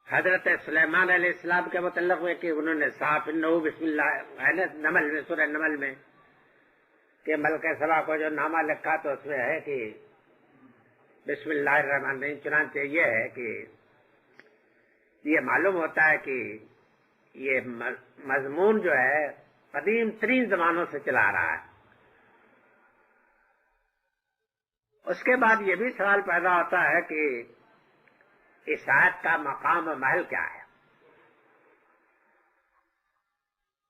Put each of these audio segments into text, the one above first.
حضرت سلیمان علیہ السلام کے متعلق ہوئے کہ انہوں نے صاف انہو بسم اللہ نمل میں سورہ نمل میں کہ ملک سبا کو جو نامہ لکھا تو اس میں ہے کہ بسم اللہ الرحمن الرحیم. چنانچہ یہ ہے کہ یہ معلوم ہوتا ہے کہ یہ مضمون جو ہے قدیم ترین زمانوں سے چلا رہا ہے. اس کے بعد یہ بھی سوال پیدا ہوتا ہے کہ اس آیت کا مقام و محل کیا ہے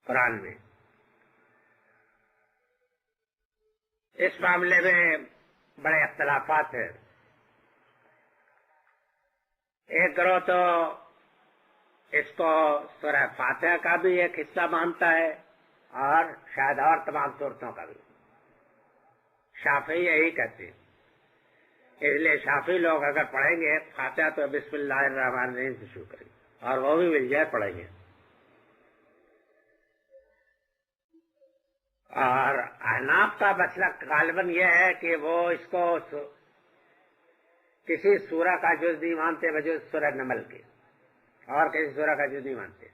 قرآن میں. اس معاملے میں بڑے اختلافات ہیں. ایک گروہ تو اس کو سورہ فاتحہ کا بھی ایک حصہ مانتا ہے اور شاید اور تمام صورتوں کا بھی. شافعی یہی کہتے ہیں. اس لیے شافعی لوگ اگر پڑھیں گے فاتحہ تو بسم اللہ الرحمن الرحیم سے شروع کریں گے اور وہ بھی مل جائے پڑھیں گے. اور احناف کا مسلک غالباً یہ ہے کہ وہ اس کو کسی سورہ کا جز نہیں مانتے بجز سورہ نمل کے, اور کسی سورہ کا جز نہیں مانتے,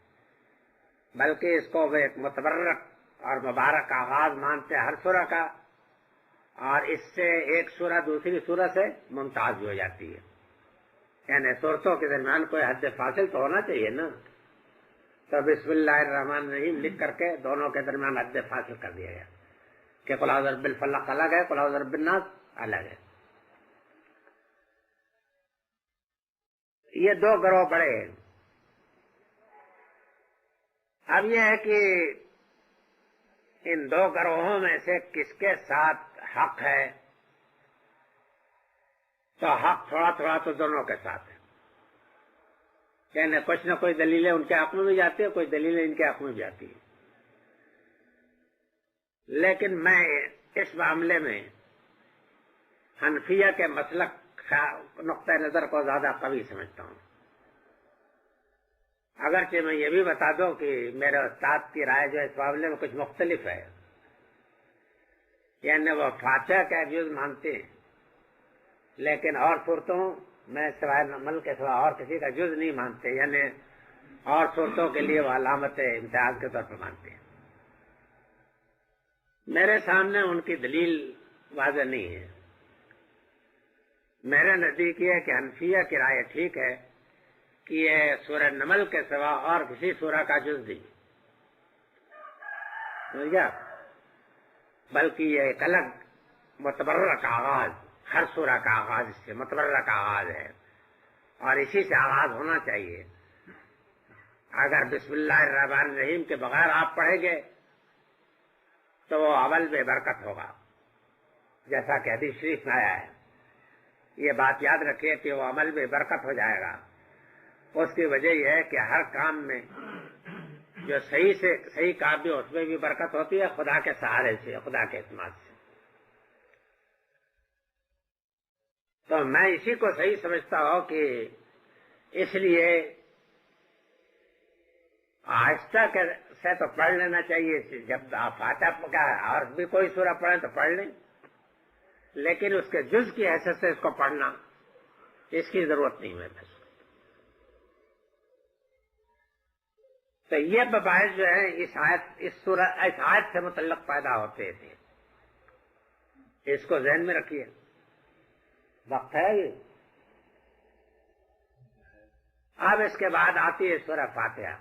بلکہ اس کو وہ ایک متبرک اور مبارک آغاز مانتے ہر سورہ کا, اور اس سے ایک سورہ دوسری سورہ سے ممتاز ہو جاتی ہے. یعنی صورتوں کے درمیان کوئی حد فاصل تو ہونا چاہیے نا, تو بسم اللہ الرحمن الرحیم لکھ کر کے دونوں کے درمیان حد فاصل کر دیا گیا کہ قل اعوذ برب الفلق الگ ہے, قل اعوذ برب الناس الگ ہے. یہ دو گروہ بڑے ہیں. اب یہ ہے کہ ان دو گروہوں میں سے کس کے ساتھ حق ہے, تو حق تھوڑا تھوڑا تو دونوں کے ساتھ ہے. یعنی کچھ نہ کوئی دلیلیں ان کے حق میں بھی جاتی ہے, کوئی دلیلیں ان کے حق میں بھی جاتی ہے. لیکن میں اس معاملے میں حنفیہ کے مسلک نقطۂ نظر کو زیادہ قوی سمجھتا ہوں. اگرچہ میں یہ بھی بتا دوں کہ میرے استاد کی رائے جو اس معاملے میں کچھ مختلف ہے. یعنی وہ فاتحہ کا جز مانتے ہیں لیکن اور صورتوں میں سوائے نمل کے سوا اور کسی کا جز نہیں مانتے, یعنی اور صورتوں کے لیے وہ علامت امتیاز کے طور پر مانتے ہیں. میرے سامنے ان کی دلیل واضح نہیں ہے. میرے نزدیک یہ ہے کہ حنفیہ کی رائے ٹھیک ہے کہ یہ سورہ نمل کے سوا اور کسی سورہ کا جز نہیں, سمجھ گیا, بلکہ یہ ایک الگ متبرک آغاز, ہر سورہ کا آغاز اس سے متبرک آغاز ہے اور اسی سے آغاز ہونا چاہیے. اگر بسم اللہ الرحمن الرحیم کے بغیر آپ پڑھیں گے تو وہ عمل میں برکت ہوگا, جیسا کہ حدیث شریف میں آیا ہے. یہ بات یاد رکھیے کہ وہ عمل میں برکت ہو جائے گا. اس کی وجہ یہ ہے کہ ہر کام میں جو صحیح کام بھی اس میں بھی برکت ہوتی ہے, خدا کے سہارے سے, خدا کے اعتماد سے. تو میں اسی کو صحیح سمجھتا ہوں کہ اس لیے آہستہ سے تو پڑھ لینا چاہیے. جب آپ فاتحہ کا اور بھی کوئی سورہ پڑھیں تو پڑھ لیں, لیکن اس کے جز کی حیثیت سے اس کو پڑھنا اس کی ضرورت نہیں ہے. تو یہ مباحث جو ہے اس آیت سے متعلق پیدا ہوتے تھے. اس کو ذہن میں رکھیے. وقت ہے یہ. اب اس کے بعد آتی ہے سورہ فاتحہ.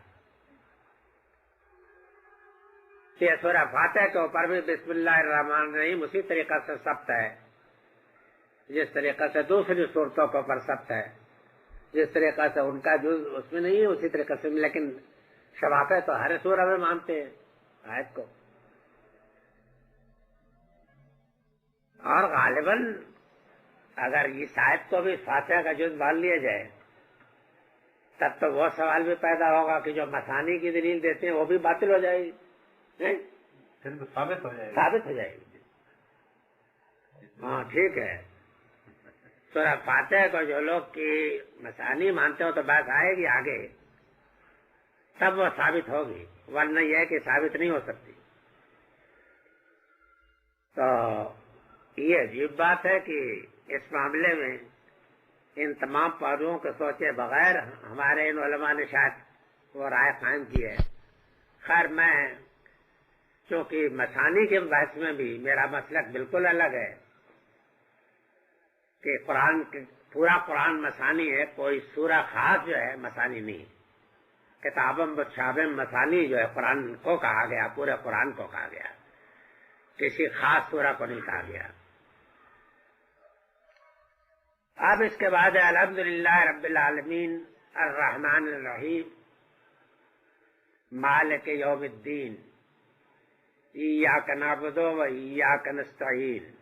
یہ سورہ فاتحہ کے اوپر بھی بسم اللہ الرحمن الرحیم اسی طریقہ سے ثبت ہے جس طریقہ سے دوسری صورتوں کے اوپر ثبت ہے. جس طریقہ سے ان کا جز اس میں نہیں ہے اسی طریقہ سے, لیکن شفاعت تو ہر سورہ میں مانتے ہیں آیت کو. اور غالباً اگر اس آیت کو بھی فاتحہ کا جز مان لیا جائے تب تو وہ سوال بھی پیدا ہوگا کہ جو مثانی کی دلیل دیتے ہیں وہ بھی باطل ہو جائے گی, ثابت ہو جائے گی. ہاں ٹھیک ہے. سورہ فاتحہ کو جو لوگ کی مثانی مانتے ہو تو بات آئے گی آگے, تب وہ ثابت ہوگی, ورنہ یہ ہے کہ ثابت نہیں ہو سکتی. تو یہ عجیب بات ہے کہ اس معاملے میں ان تمام پہلوؤں کو سوچے بغیر ہمارے ان علماء نے شاید وہ رائے قائم کی ہے. خیر میں چونکہ مثانی کے بحث میں بھی میرا مسلک بالکل الگ ہے کہ پورا قرآن مثانی ہے، کوئی سورہ خاص جو ہے مثانی نہیں. کتابم متشابہم مثانی جو ہے قرآن کو کہا گیا، پورے قرآن کو کہا گیا، کسی خاص سورہ کو نہیں کہا گیا. اب اس کے بعد الحمدللہ رب العالمین الرحمن الرحیم مالک یوم الدین ایاک نعبد و ایاک نستعین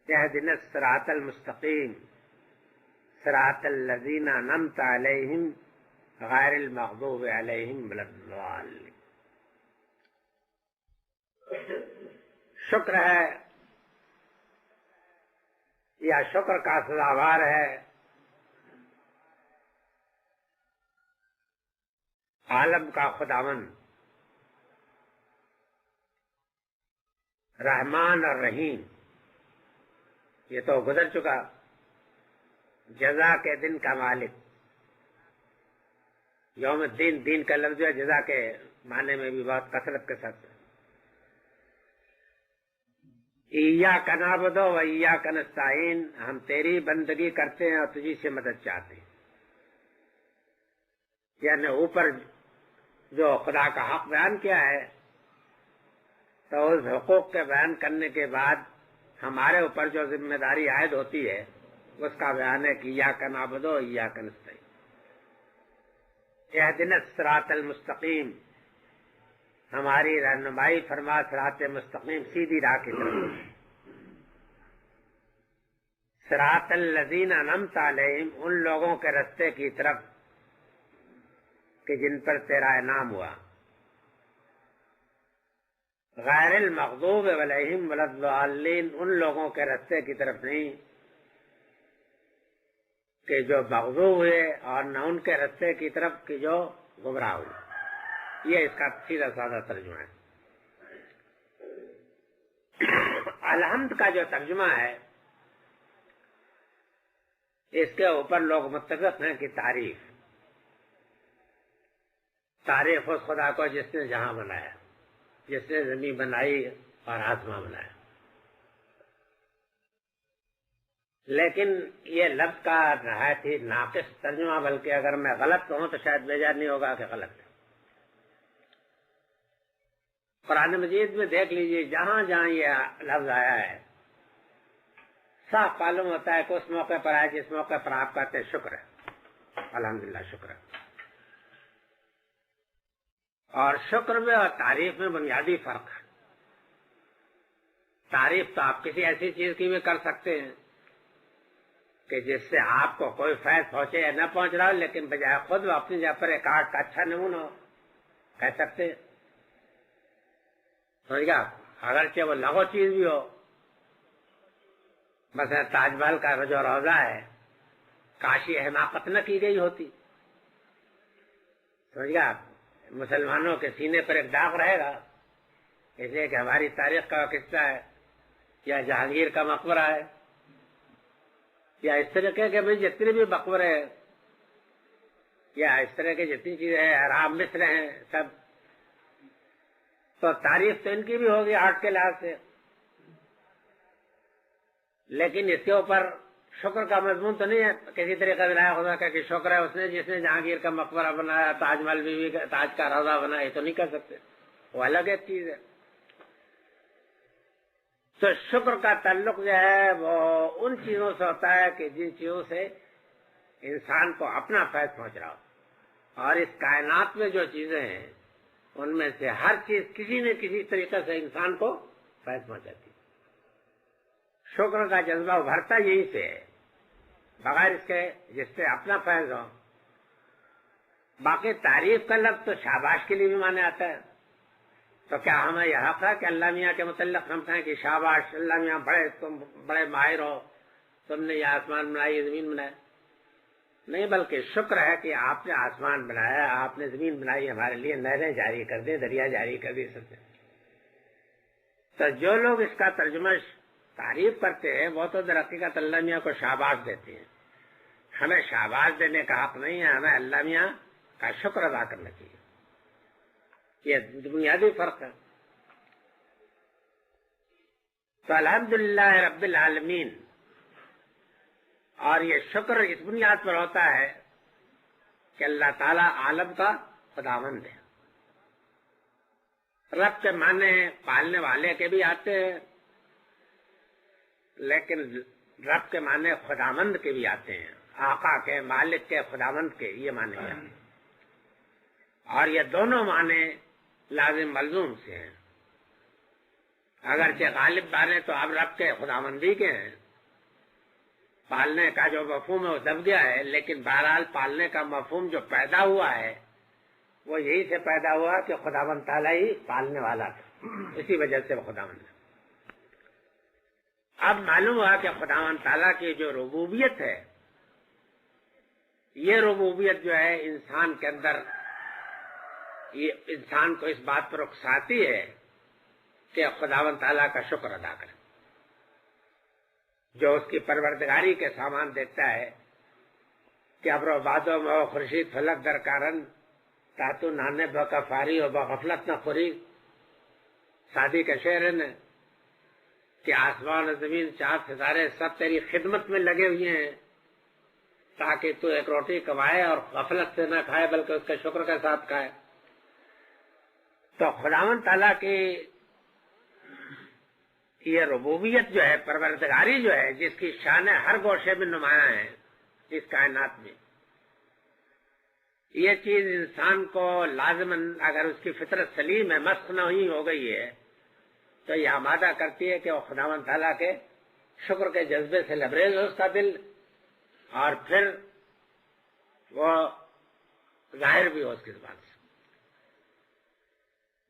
اہدنا الصراط المستقیم صراط الذین انعمت علیہم غیر المغضوب علیہم ولا الضالین. شکر ہے یا شکر کا سزاوار ہے عالم کا خداوند رحمان اور رحیم. یہ تو گزر چکا. جزا کے دن کا مالک. یوم الدین، دین کا لفظ ہے، جزا کے معنی میں بھی بہت کثرت کے ساتھ. ایاک نعبد و ایاک نستعین، ہم تیری بندگی کرتے ہیں اور تجھی سے مدد چاہتے ہیں. یعنی اوپر جو خدا کا حق بیان کیا ہے تو اس حقوق کے بیان کرنے کے بعد ہمارے اوپر جو ذمہ داری عائد ہوتی ہے اس کا بیان ہے کہ ایاک نعبد و ایاک نستعین اہدنا الصراط المستقیم، ہماری رہنمائی فرما صراط مستقیم، سیدھی راہ کی طرف. صراط الذین انعمت علیہم، ان لوگوں کے رستے کی طرف کہ جن پر تیرا انعام ہوا. غیر المغضوب علیہم ولا الضالین، ان لوگوں کے رستے کی طرف نہیں کہ جو مغضوب ہوئے اور نہ ان کے رستے کی طرف کہ جو گمراہ ہوئے. یہ اس کا سیدھا سادہ ترجمہ ہے. الحمد کا جو ترجمہ ہے اس کے اوپر لوگ متفق ہیں کہ تعریف اس خدا کو جس نے جہاں بنایا، جس نے زمین بنائی اور آسمان بنایا. لیکن یہ لفظ کا نہایت ہی ناقص ترجمہ، بلکہ اگر میں غلط کہوں تو شاید بیجار نہیں ہوگا کہ غلط ہے. قرآن مجید میں دیکھ لیجئے جہاں جہاں یہ لفظ آیا ہے صاف معلوم ہوتا ہے کہ اس موقع پر آئے جس موقع پر آپ کہتے ہیں شکر ہے، الحمدللہ شکر ہے. اور شکر میں اور تعریف میں بنیادی فرق ہے. تعریف تو آپ کسی ایسی چیز کی بھی کر سکتے ہیں کہ جس سے آپ کو کوئی فائدہ پہنچے یا نہ پہنچ رہا ہو، لیکن بجائے خود اپنی جگہ پر ایک آرٹ کا اچھا نمونہ ہو کہہ سکتے ہیں. سمجھ گا؟ اگرچہ وہ لغو چیز بھی ہو. مثلا تاج محل کا جو روضہ ہے کاشی حماقت نہ کی گئی ہوتی. سمجھ گا؟ مسلمانوں کے سینے پر ایک داغ رہے گا اس لیے کہ ہماری تاریخ کا قصہ ہے، یا جہانگیر کا مقبرہ ہے، یا اس طرح کے بھی جتنے بھی مقبرے ہیں یا اس طرح کی جتنی چیزیں ہیں، حرام مصر ہیں، سب تو تعریف تو ان کی بھی ہوگی آرٹ کے لحاظ سے. لیکن اس کے اوپر شکر کا مضمون تو نہیں ہے کسی طریقے سے خدا کا کہ شکر ہے اس نے جس نے جہانگیر کا مقبرہ بنایا، تاج محل بیوی کا تاج کا روضہ بنایا. یہ تو نہیں کر سکتے، وہ الگ ایک چیز ہے. تو شکر کا تعلق جو ہے وہ ان چیزوں سے ہوتا ہے کہ جن چیزوں سے انسان کو اپنا فیض پہنچ رہا ہو. اور اس کائنات میں جو چیزیں ہیں ان میں سے ہر چیز کسی نہ کسی طریقے سے انسان کو فیض پہنچاتی ہے. شکر کا جذبہ ابھرتا یہی سے ہے، بغیر اس کے جس سے اپنا فیض ہو. باقی تعریف کا لفظ تو شاباش کے لیے بھی مانے آتا ہے. تو کیا ہمیں یہ حق ہے کہ اللہ میاں کے متعلق ہم کہیں کہ شاباش اللہ میاں تم بڑے ماہر ہو، تم نے یہ آسمان بنائی، زمین بنائی؟ نہیں، بلکہ شکر ہے کہ آپ نے آسمان بنایا، آپ نے زمین بنائی، ہمارے لیے نہریں جاری کر دیں، دریا جاری کر دیں، سب. تو جو لوگ اس کا ترجمہ تعریف کرتے ہیں وہ تو در حقیقت اللہ میاں کو شاباش دیتے ہیں. ہمیں شاباش دینے کا حق نہیں ہے، ہمیں اللہ میاں کا شکر ادا کرنا چاہیے. یہ بنیادی فرق ہے. تو الحمدللہ رب العالمین، اور یہ شکر اس بنیاد پر ہوتا ہے کہ اللہ تعالیٰ عالم کا خداوند ہے. رب کے معنی پالنے والے کے بھی آتے ہیں، لیکن رب کے معنی خداوند کے بھی آتے ہیں، آقا کے، مالک کے، خداوند کے، یہ معنی ہیں. اور یہ دونوں معنی لازم ملزوم سے ہیں. اگرچہ غالب معنی تو اب رب کے خداوندی کے ہیں، پالنے کا جو مفہوم ہے وہ دب گیا ہے، لیکن بہرحال پالنے کا مفہوم جو پیدا ہوا ہے وہ یہی سے پیدا ہوا کہ خداوند تعالیٰ ہی پالنے والا تھا، اسی وجہ سے وہ خداوند ہے. اب معلوم ہوا کہ خداوند تعالیٰ کی جو ربوبیت ہے، یہ ربوبیت جو ہے انسان کے اندر، یہ انسان کو اس بات پر اکساتی ہے کہ خداوند تعالیٰ کا شکر ادا کرے، جو اس کی پروردگاری کے سامان دیتا ہے کہ ابر و بادو میں خورشید فلک در کارن تاتو نانے بکفاری و بغفلت نہ خوری. شادی کا شعر ہے نا کہ آسمان و زمین، چاند ستارے سب تیری خدمت میں لگے ہوئے ہیں تاکہ تو ایک روٹی کمائے اور غفلت سے نہ کھائے بلکہ اس کے شکر کے ساتھ کھائے. تو خداوند تعالیٰ کی یہ ربوبیت جو ہے، پروردگاری جو ہے، جس کی شان ہر گوشے میں نمایاں ہے اس کائنات میں، یہ چیز انسان کو لازماً، اگر اس کی فطرت سلیم ہے، مسخ نہ ہوئی ہو گئی ہے، تو یہ آمادہ کرتی ہے کہ وہ خداوند تعالیٰ کے شکر کے جذبے سے لبریز ہو اس کا دل، اور پھر وہ ظاہر بھی ہو اس کی زبان سے.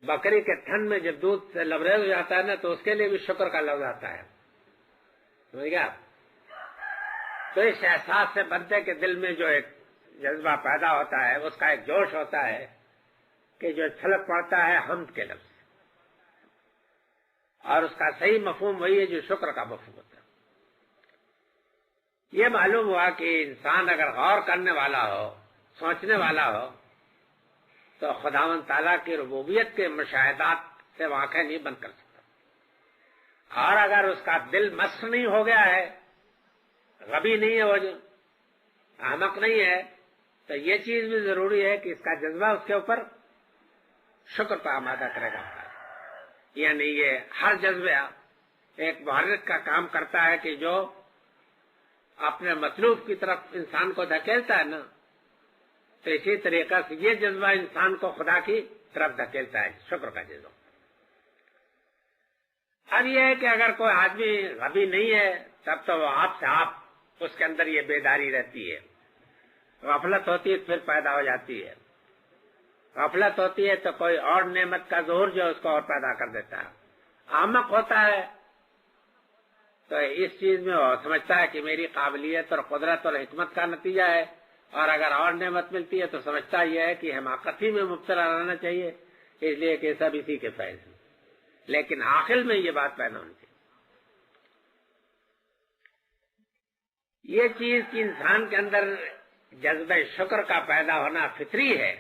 بکری کے تھن میں جب دودھ سے لبریز ہو جاتا ہے نا تو اس کے لیے بھی شکر کا لفظ آتا ہے، سمجھ گیا؟ تو اس احساس سے بنتے کہ دل میں جو ایک جذبہ پیدا ہوتا ہے، اس کا ایک جوش ہوتا ہے کہ جو چھلک پڑتا ہے حمد کے لفظ، اور اس کا صحیح مفہوم وہی ہے جو شکر کا مفہوم ہوتا ہے. یہ معلوم ہوا کہ انسان اگر غور کرنے والا ہو، سوچنے والا ہو، تو خداوند تعالیٰ کی ربوبیت کے مشاہدات سے واقع نہیں بن کر سکتا. اور اگر اس کا دل مسخ نہیں ہو گیا ہے، غبی نہیں ہے، وہ جو احمق نہیں ہے، تو یہ چیز بھی ضروری ہے کہ اس کا جذبہ اس کے اوپر شکر پر آمادہ کرے گا. یعنی یہ ہر جذبہ ایک محرک کا کام کرتا ہے کہ جو اپنے مطلوب کی طرف انسان کو دھکیلتا ہے نا، تو اسی طریقہ سے یہ جذبہ انسان کو خدا کی طرف دھکیلتا ہے، شکر کا جذبہ. اب یہ ہے کہ اگر کوئی آدمی غبی نہیں ہے تب تو وہ آپ سے آپ اس کے اندر یہ بیداری رہتی ہے. غفلت ہوتی ہے پھر پیدا ہو جاتی ہے، غفلت ہوتی ہے تو کوئی اور نعمت کا ظہور جو اس کو اور پیدا کر دیتا ہے. احمق ہوتا ہے تو اس چیز میں وہ سمجھتا ہے کہ میری قابلیت اور قدرت اور حکمت کا نتیجہ ہے، اور اگر اور نعمت ملتی ہے تو سمجھتا یہ ہے کہ حماقت ہی میں مبتلا رہنا چاہیے، اس لیے کہ سب اسی کے فیض ہیں. لیکن آخر میں یہ بات پیدا ہونی چاہیے. یہ چیز کہ انسان کے اندر جذبہ شکر کا پیدا ہونا فطری ہے،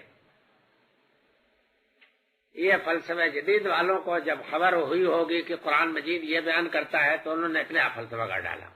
یہ فلسفہ جدید والوں کو جب خبر ہوئی ہوگی کہ قرآن مجید یہ بیان کرتا ہے تو انہوں نے ایک نیا فلسفہ گھڑ ڈالا.